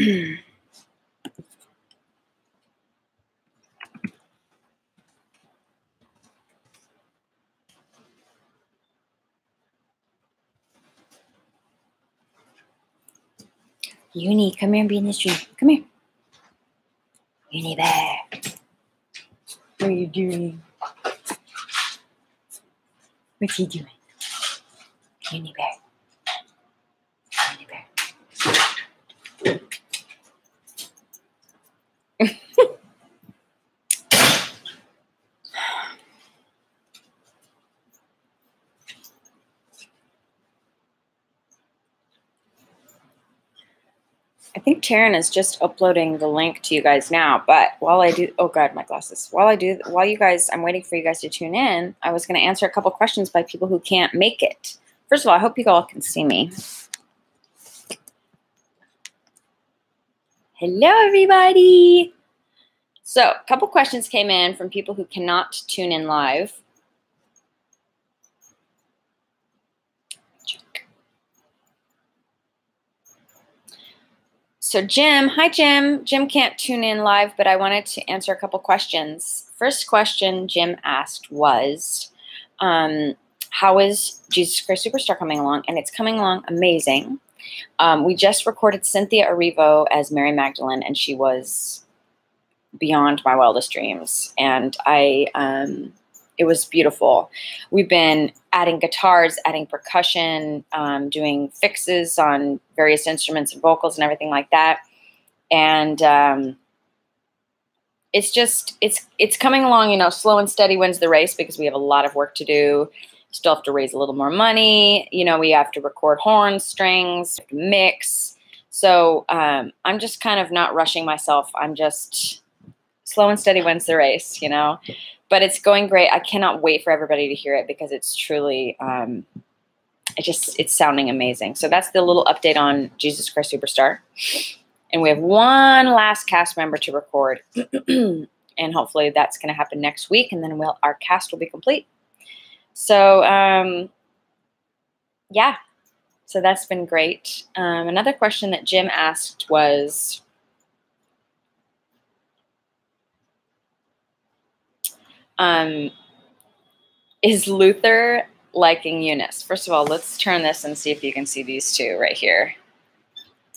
Uni, come here and be in the stream. Come here. Uni bear. What are you doing? What's he doing? Uni bear. Uni bear. I think Taryn is just uploading the link to you guys now, but while I do, oh God, my glasses. While you guys, I'm waiting for you guys to tune in, I was going to answer a couple questions by people who can't make it. First of all, I hope you all can see me. Hello, everybody. So a couple questions came in from people who cannot tune in live. So Jim, hi Jim. Jim can't tune in live, but I wanted to answer a couple questions. First question Jim asked was, how is Jesus Christ Superstar coming along? And it's coming along amazing. We just recorded Cynthia Erivo as Mary Magdalene, and she was beyond my wildest dreams. And it was beautiful. We've been adding guitars, adding percussion, doing fixes on various instruments and vocals and everything like that. And it's coming along, you know, slow and steady wins the race because we have a lot of work to do. Still have to raise a little more money. You know, we have to record horns, strings, mix. So I'm just kind of not rushing myself. I'm just slow and steady wins the race, you know. But it's going great. I cannot wait for everybody to hear it because it's truly, it's sounding amazing. So that's the little update on Jesus Christ Superstar. And we have one last cast member to record. And hopefully that's going to happen next week. And then our cast will be complete. So, yeah. So that's been great. Another question that Jim asked was, is Luther liking Eunice? First of all, let's turn this and see if you can see these two right here.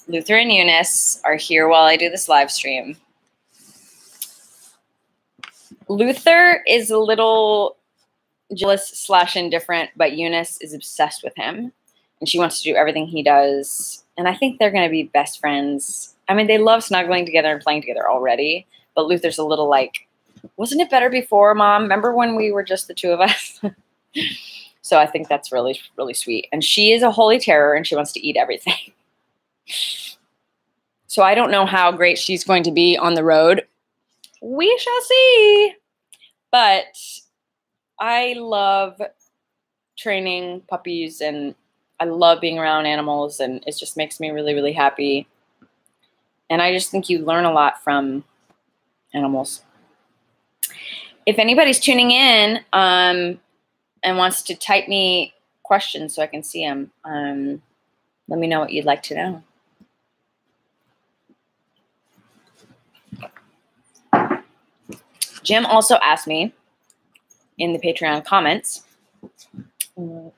Luther and Eunice are here while I do this live stream. Luther is a little jealous / indifferent, but Eunice is obsessed with him. And she wants to do everything he does. And I think they're going to be best friends. I mean, they love snuggling together and playing together already. But Luther's a little like, wasn't it better before, Mom? Remember when we were just the two of us? So I think that's really, really sweet. And she is a holy terror, and she wants to eat everything. So I don't know how great she's going to be on the road. We shall see. But I love training puppies, and I love being around animals, and it just makes me really, really happy. And I just think you learn a lot from animals. If anybody's tuning in and wants to type me questions so I can see them, let me know what you'd like to know. Jim also asked me in the Patreon comments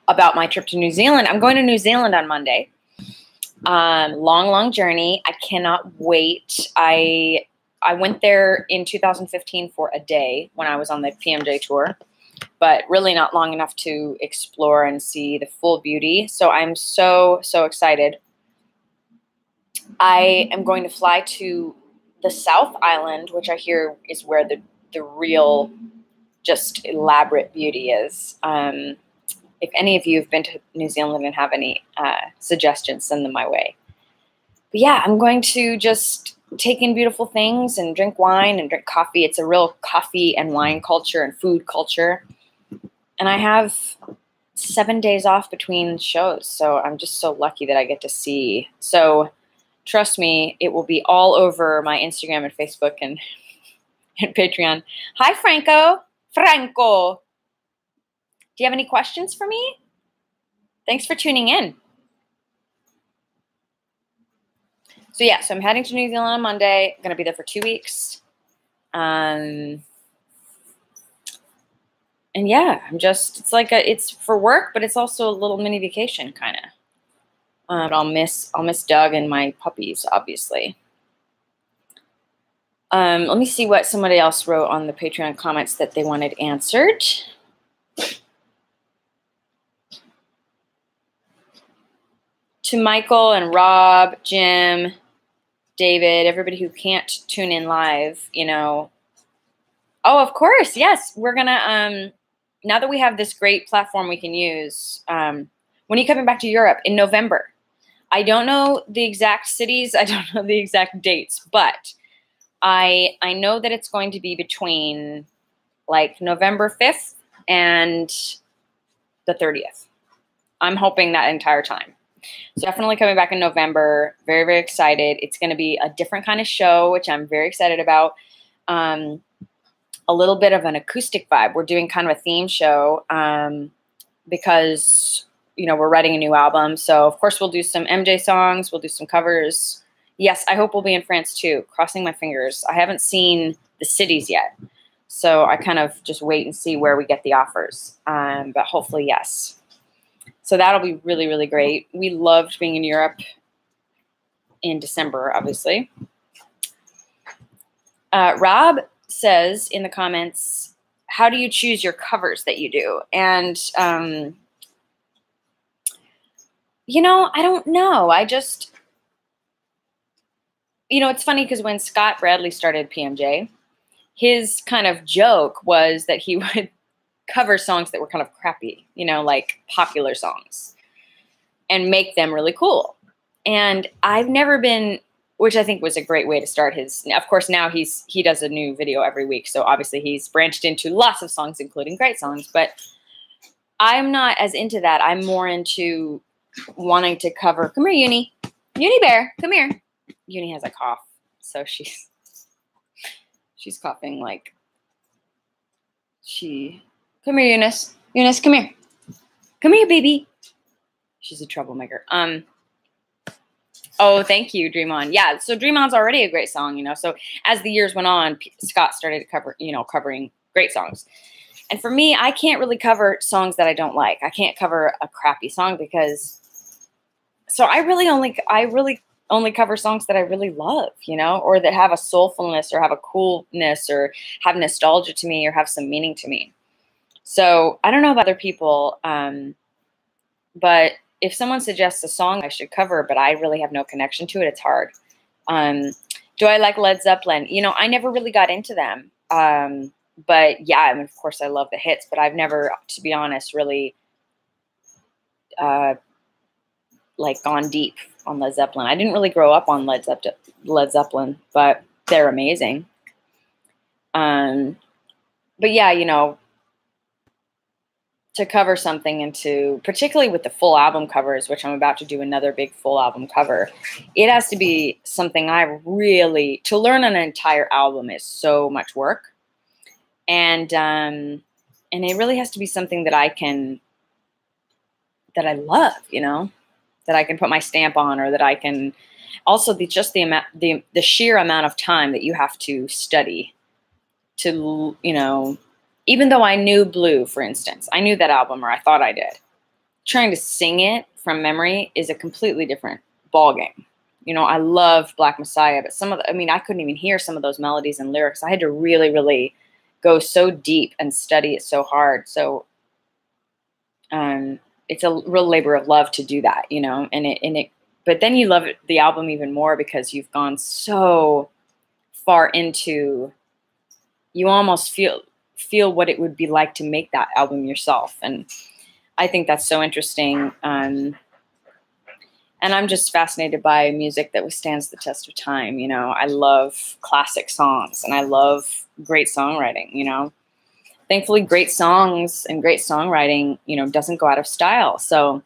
about my trip to New Zealand. I'm going to New Zealand on Monday. Long, long journey. I cannot wait. I went there in 2015 for a day when I was on the PMJ tour, but really not long enough to explore and see the full beauty. So I'm so, so excited. I am going to fly to the South Island, which I hear is where the real just elaborate beauty is. If any of you have been to New Zealand and have any suggestions, send them my way. But yeah, I'm going to just take in beautiful things and drink wine and drink coffee. It's a real coffee and wine culture and food culture. And I have 7 days off between shows, so I'm just so lucky that I get to see. So trust me, it will be all over my Instagram and Facebook and Patreon. Hi, Franco. Franco. Do you have any questions for me? Thanks for tuning in. So yeah, so I'm heading to New Zealand on Monday. I'm going to be there for 2 weeks. And yeah, it's like it's for work, but it's also a little mini vacation kind of. I'll miss Doug and my puppies, obviously. Let me see what somebody else wrote on the Patreon comments that they wanted answered. To Michael and Rob, Jim, David, everybody who can't tune in live, you know. Oh, of course, yes. We're gonna now that we have this great platform we can use, when are you coming back to Europe? In November. I don't know the exact cities, I don't know the exact dates, but I know that it's going to be between like November 5th and the 30th. I'm hoping that entire time. So definitely coming back in November. Very, very excited. It's going to be a different kind of show, which I'm very excited about. A little bit of an acoustic vibe. We're doing kind of a theme show because, you know, we're writing a new album. So, of course, we'll do some MJ songs. We'll do some covers. Yes, I hope we'll be in France, too. Crossing my fingers. I haven't seen the cities yet. So I kind of just wait and see where we get the offers. But hopefully, yes. So that'll be really, really great. We loved being in Europe in December, obviously. Rob says in the comments, how do you choose your covers that you do? And, you know, I don't know. I just, you know, it's funny because when Scott Bradley started PMJ, his kind of joke was that he would cover songs that were kind of crappy, you know, like popular songs, and make them really cool. And I've never been, which I think was a great way to start his, of course, now he does a new video every week. So obviously he's branched into lots of songs, including great songs, but I'm not as into that. I'm more into wanting to cover, come here, Uni Bear, come here. Uni has a cough. So she's coughing like come here, Eunice. Eunice, come here. Come here, baby. She's a troublemaker. Oh, thank you, Dream On. Yeah, so Dream On's already a great song, you know. So as the years went on, Scott started to covering great songs. And for me, I can't really cover songs that I don't like. I can't cover a crappy song because, so I really only cover songs that I really love, you know, or that have a soulfulness or have a coolness or have nostalgia to me or have some meaning to me. So I don't know about other people, but if someone suggests a song I should cover, but I really have no connection to it, it's hard. Do I like Led Zeppelin? You know, I never really got into them. But yeah, I mean, of course I love the hits, but I've never, to be honest, really like gone deep on Led Zeppelin. I didn't really grow up on Led Zeppelin, but they're amazing. But yeah, you know, to cover something into, particularly with the full album covers, which I'm about to do another big full album cover, it has to be something to learn an entire album is so much work. And it really has to be something that I love, you know, that I can put my stamp on, or that I can also the sheer amount of time that you have to study to, you know, even though I knew Blue, for instance, I knew that album, or I thought I did. Trying to sing it from memory is a completely different ballgame. You know, I love Black Messiah, but I couldn't even hear some of those melodies and lyrics. I had to really, really go so deep and study it so hard. So, it's a real labor of love to do that, you know, but then you love the album even more because you've gone so far into, you almost feel what it would be like to make that album yourself. And I think that's so interesting. And I'm just fascinated by music that withstands the test of time. You know, I love classic songs and I love great songwriting, you know. Thankfully, great songs and great songwriting, you know, doesn't go out of style. So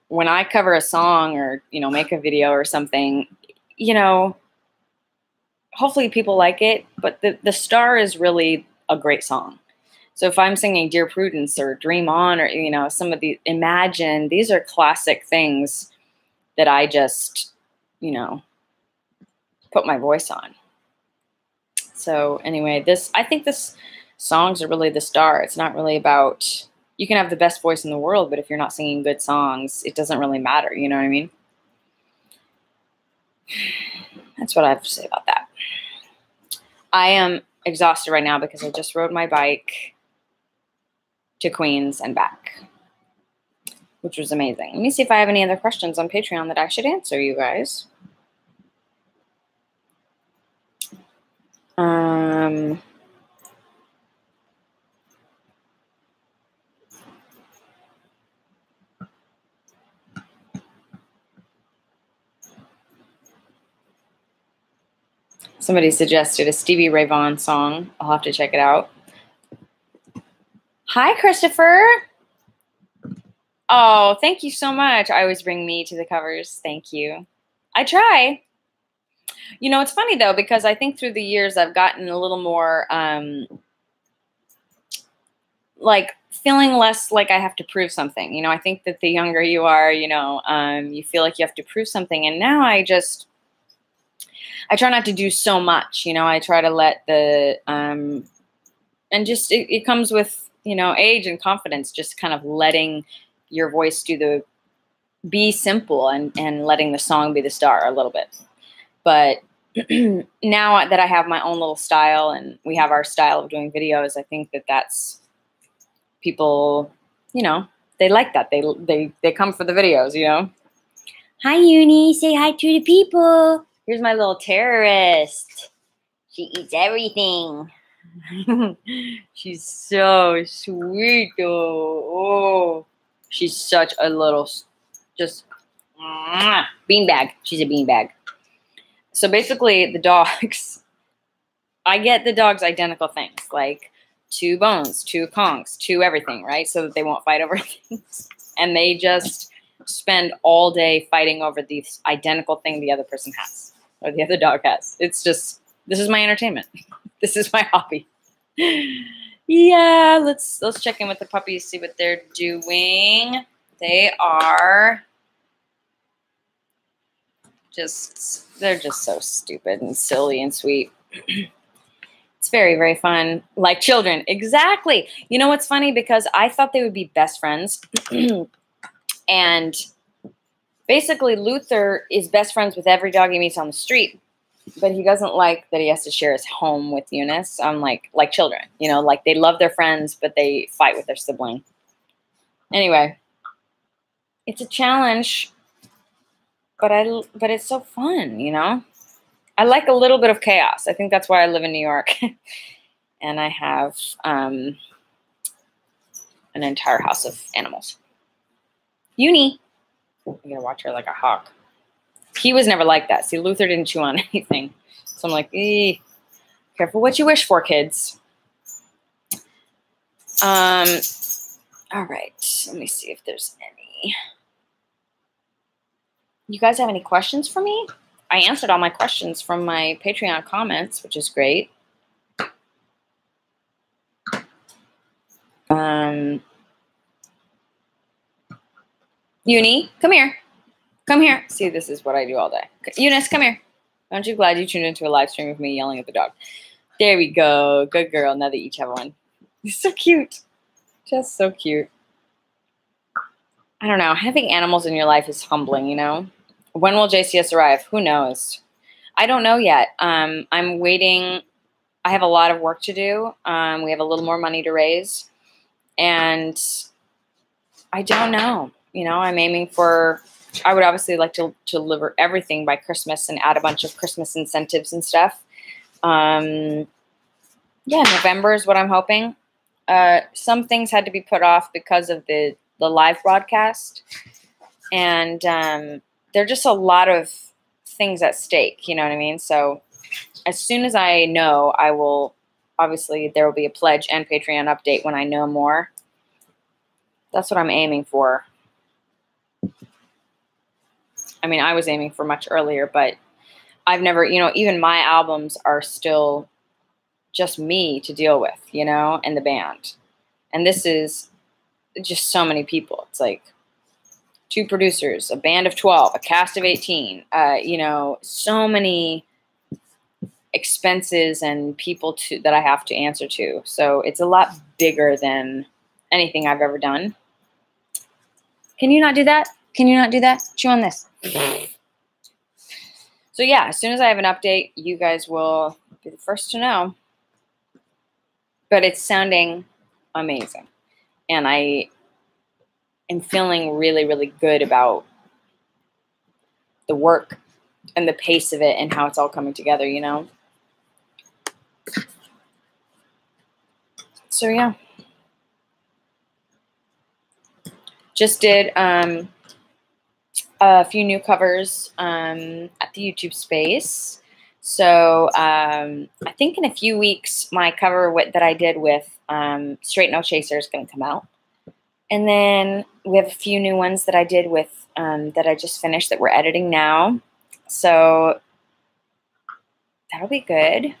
when I cover a song or, you know, make a video or something, you know, hopefully people like it, but the star is really a great song. So if I'm singing Dear Prudence or Dream On, or, you know, some of the Imagine, these are classic things that I just, you know, put my voice on. So anyway, I think this songs are really the star. It's not really about, you can have the best voice in the world, but if you're not singing good songs, it doesn't really matter. You know what I mean? That's what I have to say about that. I am exhausted right now because I just rode my bike to Queens and back, which was amazing. Let me see if I have any other questions on Patreon that I should answer, you guys. Somebody suggested a Stevie Ray Vaughan song. I'll have to check it out. Hi, Christopher. Oh, thank you so much. I always bring me to the covers. Thank you. I try. You know, it's funny, though, because I think through the years I've gotten a little more, like, feeling less like I have to prove something. You know, I think that the younger you are, you know, you feel like you have to prove something. And now I try not to do so much. You know, I try to let the, and just, it comes with, you know, age and confidence, just kind of letting your voice be simple and letting the song be the star a little bit. But now that I have my own little style and we have our style of doing videos, I think that that's people, you know, they like that. They come for the videos, you know. Hi, Uni. Say hi to the people. Here's my little terrorist. She eats everything. She's so sweet, though. Oh, she's such a little, just beanbag. She's a beanbag. So basically, the dogs, I get the dogs identical things, like 2 bones, 2 conchs, 2 everything, right? So that they won't fight over things. And they just spend all day fighting over the identical thing the other person has, or the other dog has. It's just, this is my entertainment. This is my hobby. Yeah, let's check in with the puppies, see what they're doing. They are they're just so stupid and silly and sweet. It's very, very fun. Like children. Exactly. You know what's funny? Because I thought they would be best friends. And basically, Luther is best friends with every dog he meets on the street. But he doesn't like that he has to share his home with Eunice. Like children. You know, like they love their friends, but they fight with their sibling. Anyway, it's a challenge. But it's so fun, you know? I like a little bit of chaos. I think that's why I live in New York. And I have an entire house of animals. Uni. I'm going to watch her like a hawk. He was never like that. See, Luther didn't chew on anything. So I'm like, careful what you wish for, kids. All right. Let me see if there's any. You guys have any questions for me? I answered all my questions from my Patreon comments, which is great. Uni, come here. Come here. See, this is what I do all day. Eunice, come here. Aren't you glad you tuned into a live stream of me yelling at the dog? There we go. Good girl. Now they each have one. He's so cute. Just so cute. I don't know. Having animals in your life is humbling, you know? When will JCS arrive? Who knows? I don't know yet. I'm waiting. I have a lot of work to do. We have a little more money to raise. And I don't know. You know, I'm aiming for, I would obviously like to deliver everything by Christmas and add a bunch of Christmas incentives and stuff. Yeah, November is what I'm hoping. Some things had to be put off because of the live broadcast. And there are just a lot of things at stake, you know what I mean? So as soon as I know, I will, obviously there will be a pledge and Patreon update when I know more. That's what I'm aiming for. I mean, I was aiming for much earlier, but I've never, you know, even my albums are still just me to deal with, you know, and the band. And this is just so many people. It's like 2 producers, a band of 12, a cast of 18, you know, so many expenses and people that I have to answer to. So it's a lot bigger than anything I've ever done. Can you not do that? Can you not do that? Chew on this. So yeah, as soon as I have an update, you guys will be the first to know. But it's sounding amazing. And I am feeling really, really good about the work and the pace of it and how it's all coming together, you know? So yeah. Just did a few new covers at the YouTube space. So I think in a few weeks, my cover that I did with Straight No Chaser is going to come out. And then we have a few new ones that I did with that I just finished that we're editing now. So that'll be good.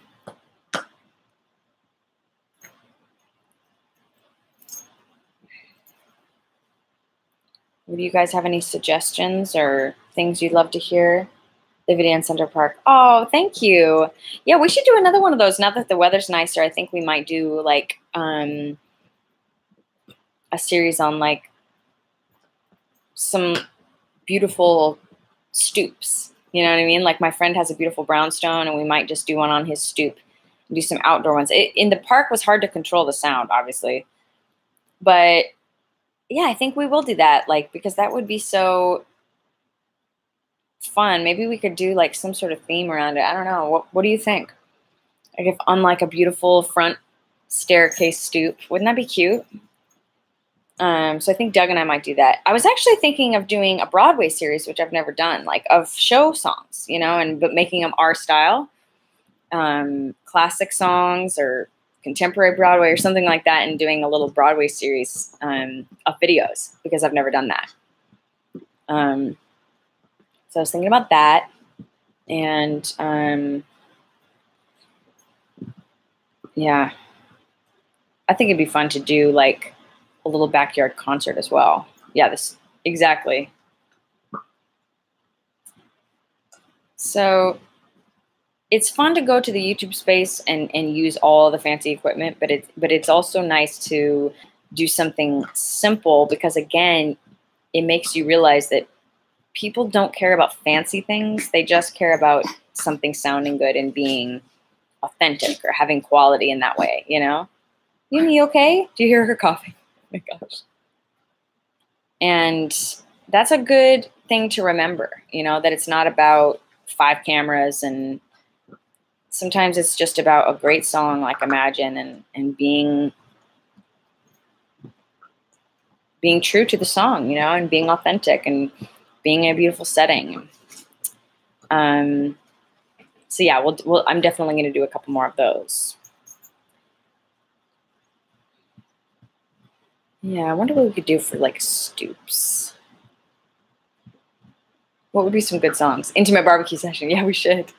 Do you guys have any suggestions or things you'd love to hear? Living in Center Park. Oh, thank you. Yeah, we should do another one of those. Now that the weather's nicer, I think we might do like a series on like some beautiful stoops. You know what I mean? Like my friend has a beautiful brownstone, and we might just do one on his stoop. Do some outdoor ones. In the park was hard to control the sound, obviously. But yeah, I think we will do that, like, because that would be so fun. Maybe we could do like some sort of theme around it. I don't know. What do you think? Like if on like a beautiful front staircase stoop, wouldn't that be cute? So I think Doug and I might do that. I was actually thinking of doing a Broadway series, which I've never done, like of show songs, you know, but making them our style, classic songs or contemporary Broadway or something like that, and doing a little Broadway series of videos, because I've never done that. So I was thinking about that, and yeah, I think it'd be fun to do like a little backyard concert as well. Yeah, exactly. So it's fun to go to the YouTube space and use all the fancy equipment, but it's also nice to do something simple, because again, it makes you realize that people don't care about fancy things. They just care about something sounding good and being authentic or having quality in that way, you know? Uni, okay? Do you hear her coughing? Oh my gosh. And that's a good thing to remember, you know, that it's not about 5 cameras, and sometimes it's just about a great song like Imagine, and being true to the song, you know, and being authentic and being in a beautiful setting. So yeah, I'm definitely going to do a couple more of those. Yeah, I wonder what we could do for like stoops. What would be some good songs? Intimate barbecue session. Yeah, we should.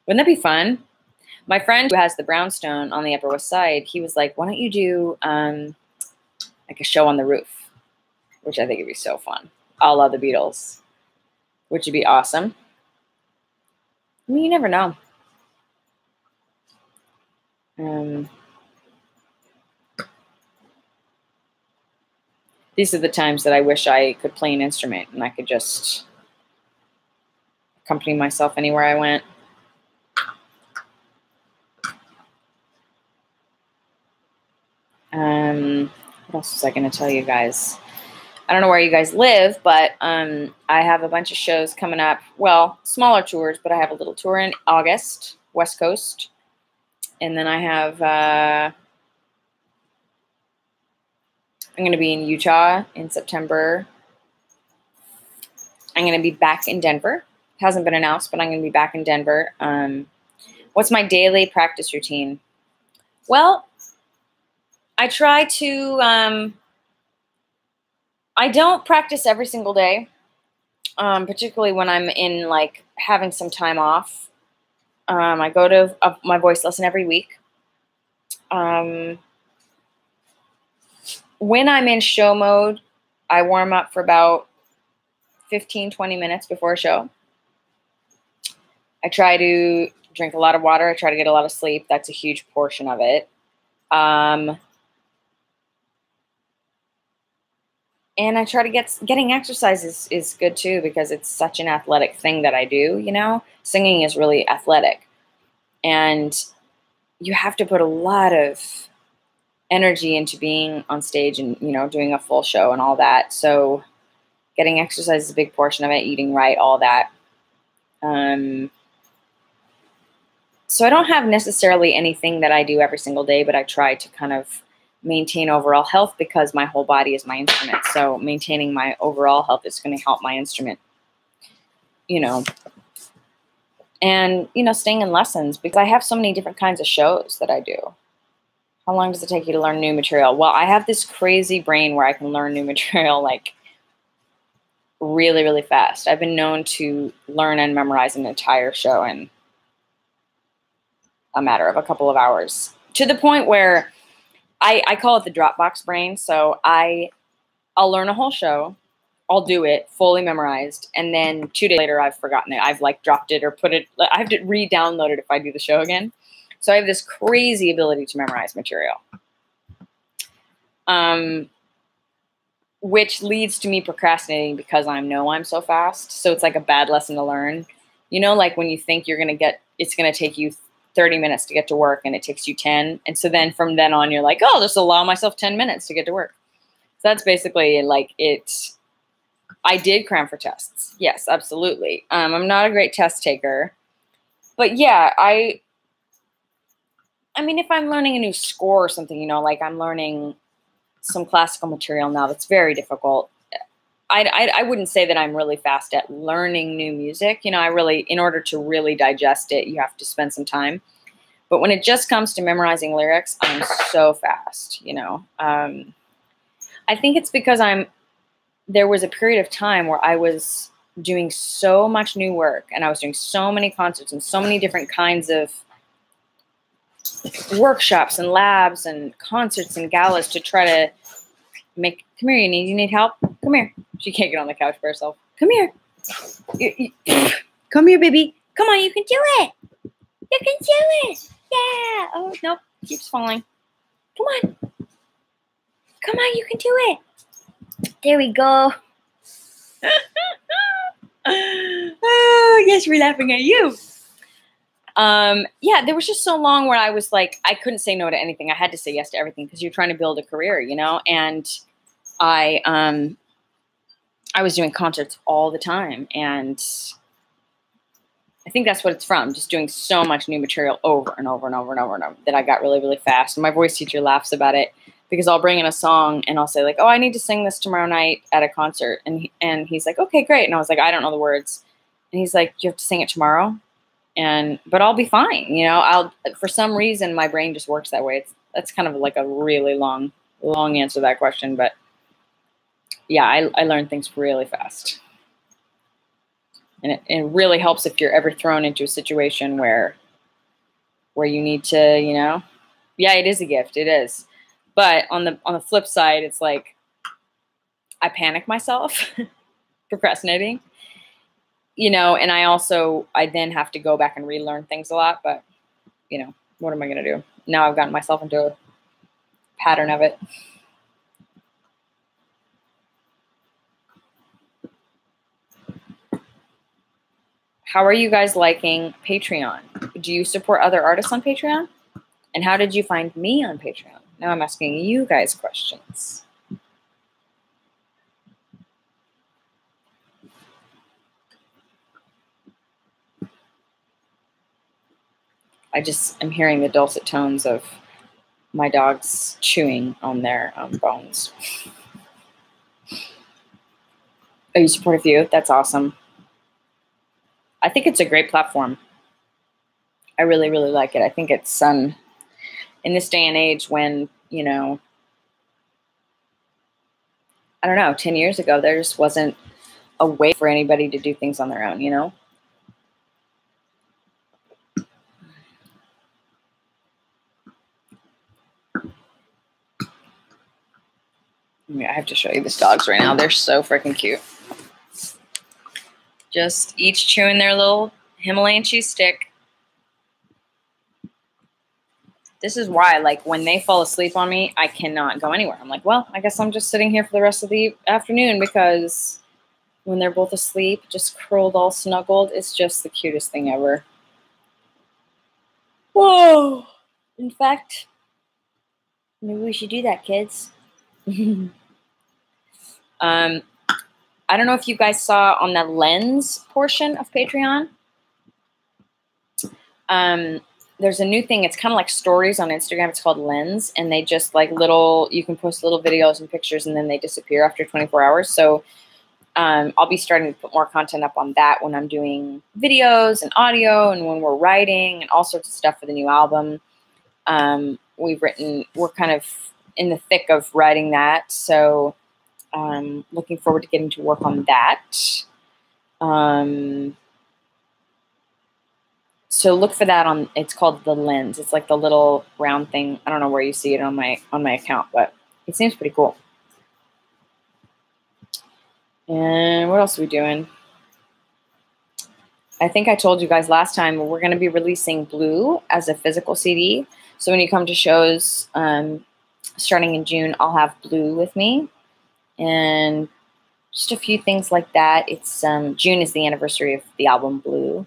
Wouldn't that be fun? My friend who has the brownstone on the Upper West Side, he was like, why don't you do like a show on the roof? Which I think would be so fun. A la the Beatles. Which would be awesome. I mean, you never know. These are the times that I wish I could play an instrument and I could just accompany myself anywhere I went. What else was I going to tell you guys? I don't know where you guys live, but I have a bunch of shows coming up. Well, smaller tours, but I have a little tour in August, West Coast. And then I have, I'm going to be in Utah in September. I'm going to be back in Denver. It hasn't been announced, but I'm going to be back in Denver. What's my daily practice routine? Well, I try to, I don't practice every single day, particularly when I'm in like having some time off. I go to my voice lesson every week. When I'm in show mode, I warm up for about 15, 20 minutes before a show. I try to drink a lot of water. I try to get a lot of sleep. That's a huge portion of it. And I try to getting exercise is good too, because it's such an athletic thing that I do, you know? Singing is really athletic. And you have to put a lot of energy into being on stage and, you know, doing a full show and all that. So getting exercise is a big portion of it, eating right, all that. So I don't have necessarily anything that I do every single day, but I try to kind of maintain overall health, because my whole body is my instrument. So maintaining my overall health is going to help my instrument, you know. And, you know, staying in lessons, because I have so many different kinds of shows that I do. How long does it take you to learn new material? Well, I have this crazy brain where I can learn new material like really, really fast. I've been known to learn and memorize an entire show in a matter of a couple of hours, to the point where I call it the Dropbox brain. So I'll learn a whole show, I'll do it fully memorized, and then 2 days later I've forgotten it. I've like dropped it or put it, I have to re-download it if I do the show again. So I have this crazy ability to memorize material, which leads to me procrastinating because I know I'm so fast. So it's like a bad lesson to learn. You know, like when you think it's going to take you 30 minutes to get to work and it takes you 10. And so then from then on, you're like, oh, I'll just allow myself 10 minutes to get to work. So that's basically like it. I did cram for tests. Yes, absolutely. I'm not a great test taker, but yeah, I mean, if I'm learning a new score or something, you know, like I'm learning some classical material now that's very difficult, I wouldn't say that I'm really fast at learning new music. You know, in order to really digest it, you have to spend some time. But when it just comes to memorizing lyrics, I'm so fast, you know. I think it's because there was a period of time where I was doing so much new work, and I was doing so many concerts and so many different kinds of workshops and labs and concerts and galas to try to come here, you need help? Come here. She can't get on the couch by herself. Come here. Come here, baby. Come on, you can do it. You can do it. Yeah. Oh, nope. Keeps falling. Come on. Come on, you can do it. There we go. Oh, yes, we're laughing at you. Yeah, there was just so long where I was like, I couldn't say no to anything. I had to say yes to everything, because you're trying to build a career, you know? And I was doing concerts all the time, and I think that's what it's from, just doing so much new material over and over and over and over and over, that I got really, really fast. And my voice teacher laughs about it, because I'll bring in a song and I'll say like, oh, I need to sing this tomorrow night at a concert. And he's like, okay, great. And I was like, I don't know the words. And he's like, you have to sing it tomorrow. But I'll be fine. You know, for some reason, my brain just works that way. That's kind of like a really long answer to that question. But yeah, I learn things really fast. And it really helps if you're ever thrown into a situation where you need to, you know, yeah, it is a gift. It is. But on the flip side, it's like I panic myself procrastinating, you know, and I then have to go back and relearn things a lot. But, you know, what am I going to do? Now I've gotten myself into a pattern of it. How are you guys liking Patreon? Do you support other artists on Patreon? And how did you find me on Patreon? Now I'm asking you guys questions. I just am hearing the dulcet tones of my dogs chewing on their bones. Oh, you support a few? That's awesome. I think it's a great platform. I really, really like it. I think it's in this day and age when, you know, I don't know, 10 years ago, there just wasn't a way for anybody to do things on their own, you know? I have to show you these dogs right now. They're so freaking cute. Just each chewing their little Himalayan cheese stick. This is why, like, when they fall asleep on me, I cannot go anywhere. I'm like, well, I guess I'm just sitting here for the rest of the afternoon, because when they're both asleep, just curled all snuggled, it's just the cutest thing ever. Whoa. In fact, maybe we should do that, kids. I don't know if you guys saw on the Lens portion of Patreon. There's a new thing. It's kind of like stories on Instagram. It's called Lens, and they just like you can post little videos and pictures, and then they disappear after 24 hours. So I'll be starting to put more content up on that when I'm doing videos and audio, and when we're writing and all sorts of stuff for the new album. We're kind of in the thick of writing that. So looking forward to getting to work on that. So look for that it's called The Lens. It's like the little round thing. I don't know where you see it on my account, but it seems pretty cool. And what else are we doing? I think I told you guys last time we're going to be releasing Blue as a physical CD. So when you come to shows starting in June, I'll have Blue with me. And just a few things like that. It's June is the anniversary of the album Blue.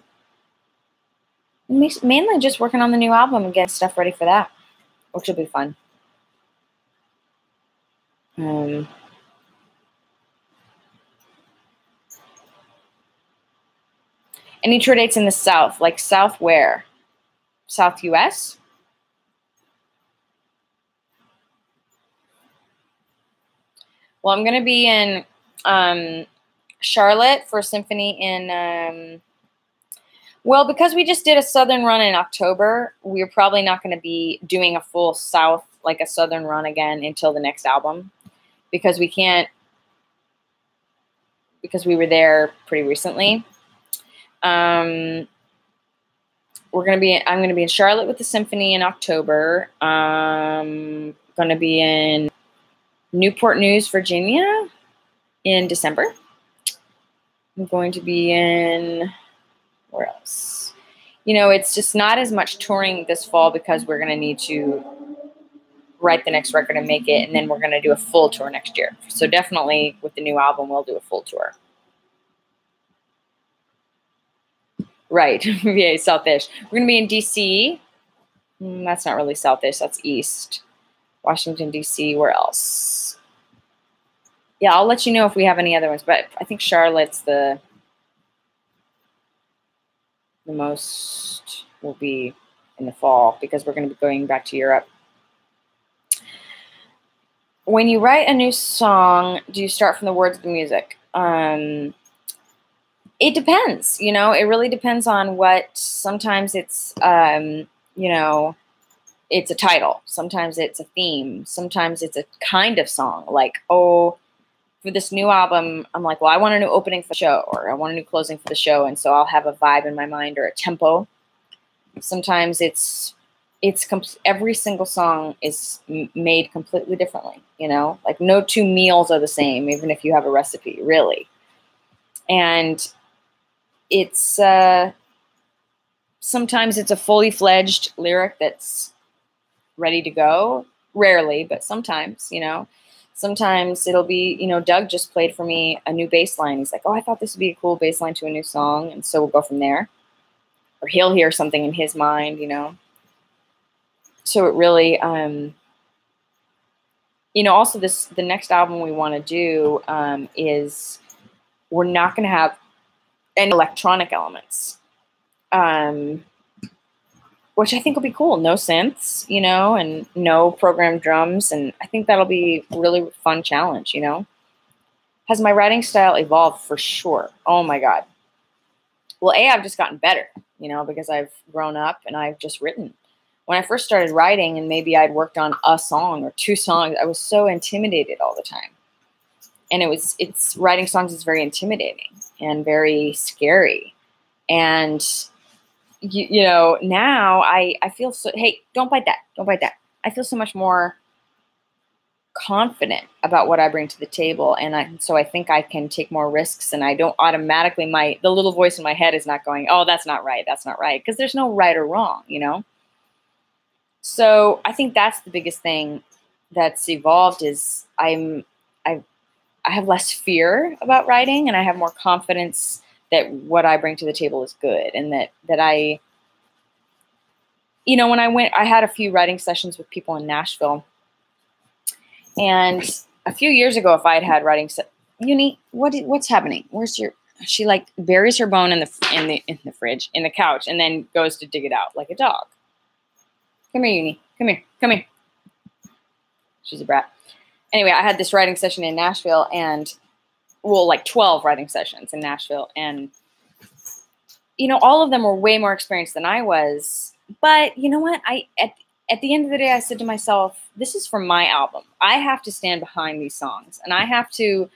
Mainly just working on the new album and getting stuff ready for that, which will be fun. Any tour dates in the South? Like South where? South US? Well, I'm going to be in Charlotte for a symphony in... well, because we just did a Southern run in October, we're probably not going to be doing a full South, like a Southern run again until the next album, because we can't, because we were there pretty recently. I'm going to be in Charlotte with the symphony in October. I'm going to be in Newport News, Virginia in December. I'm going to be in... where else? You know, it's just not as much touring this fall because we're going to need to write the next record and make it, and then we're going to do a full tour next year. So definitely with the new album, we'll do a full tour. Right. Yeah, South-ish. We're going to be in D.C. That's not really South-ish. That's East. Washington, D.C. Where else? Yeah, I'll let you know if we have any other ones, but I think Charlotte's the most will be in the fall because we're going to be going back to Europe. When you write a new song, do you start from the words of the music? It depends, you know, it really depends on what, sometimes it's, you know, it's a title. Sometimes it's a theme. Sometimes it's a kind of song. Like, oh, for this new album, I'm like, well, I want a new opening for the show, or I want a new closing for the show. And so I'll have a vibe in my mind or a tempo. Sometimes every single song is made completely differently, you know, like no two meals are the same, even if you have a recipe, really. And it's, sometimes it's a fully fledged lyric that's ready to go. Rarely, but sometimes, you know. Sometimes it'll be, you know, Doug just played for me a new bass line. He's like, oh, I thought this would be a cool bass line to a new song. And so we'll go from there. Or he'll hear something in his mind, you know. So it really, you know, also the next album we want to do is we're not going to have any electronic elements. Which I think will be cool. No synths, you know, and no programmed drums. And I think that'll be a really fun challenge, you know. Has my writing style evolved? For sure. Oh, my God. Well, I've just gotten better, you know, because I've grown up and I've just written. When I first started writing and maybe I'd worked on a song or two songs, I was so intimidated all the time. And writing songs is very intimidating and very scary. And you know, now I feel so, hey, don't bite that. Don't bite that. I feel so much more confident about what I bring to the table. And so I think I can take more risks, and I don't automatically, the little voice in my head is not going, oh, that's not right. That's not right. Because there's no right or wrong, you know. So I think that's the biggest thing that's evolved is I have less fear about writing, and I have more confidence that what I bring to the table is good, and that I, when I had a few writing sessions with people in Nashville, and a few years ago, if I had writing, Uni, what's happening? She like buries her bone in the fridge, in the couch, and then goes to dig it out like a dog. Come here, Uni. Come here. Come here. She's a brat. Anyway, I had this writing session in Nashville, and like 12 writing sessions in Nashville, and all of them were way more experienced than I was. But you know what? At the end of the day, I said to myself, this is for my album. I have to stand behind these songs, and I have to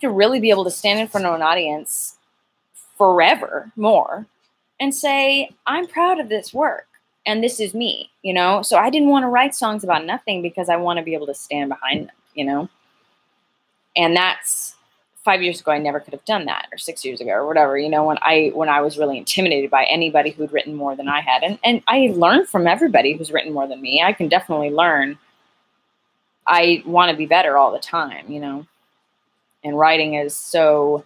really be able to stand in front of an audience forever more and say, I'm proud of this work, and this is me, So I didn't want to write songs about nothing because I want to be able to stand behind them, And that's 5 years ago. I never could have done that, or 6 years ago, or whatever. When I was really intimidated by anybody who'd written more than I had, and I learned from everybody who's written more than me. I can definitely learn. I want to be better all the time, And writing is so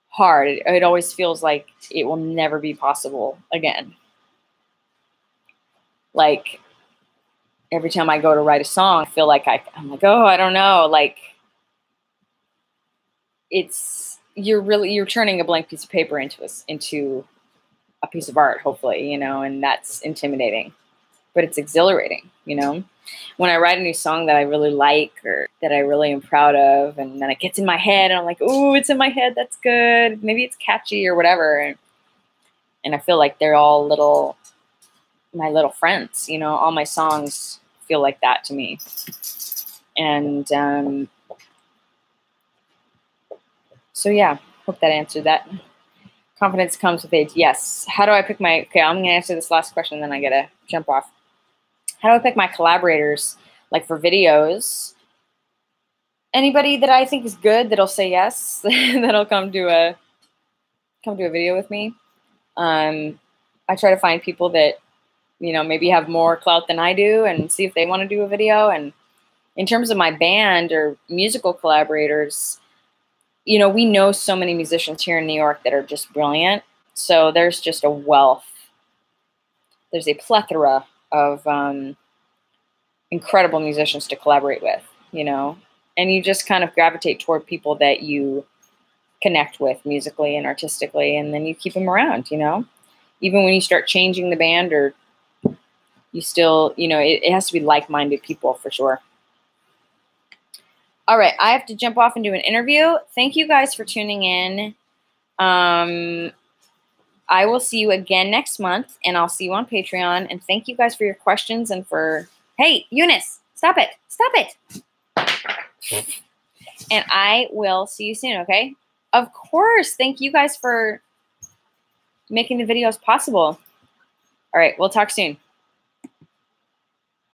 hard. It always feels like it will never be possible again. Like every time I go to write a song, I feel like I'm like, oh, I don't know. Like you're turning a blank piece of paper into a piece of art, hopefully, and that's intimidating, but it's exhilarating, When I write a new song that I really like or that I really am proud of, and then it gets in my head and I'm like, ooh, it's in my head. That's good. Maybe it's catchy or whatever. And I feel like they're all my little friends, all my songs feel like that to me. And, so yeah, hope that answered that. Confidence comes with age. Yes. How do I pick okay, I'm going to answer this last question, then I got to jump off. How do I pick my collaborators, like for videos? Anybody that I think is good that'll say yes, that'll come to a video with me. I try to find people that, maybe have more clout than I do and see if they want to do a video. And in terms of my band or musical collaborators, we know so many musicians here in New York that are just brilliant. So there's just a wealth. There's a plethora of incredible musicians to collaborate with, and you just kind of gravitate toward people that you connect with musically and artistically, and then you keep them around, even when you start changing the band, or you still, it has to be like-minded people for sure. All right, I have to jump off and do an interview. Thank you guys for tuning in. I will see you again next month, and I'll see you on Patreon. And thank you guys for your questions and hey, Eunice, stop it. Stop it. And I will see you soon, okay? Of course. Thank you guys for making the videos possible. All right, we'll talk soon.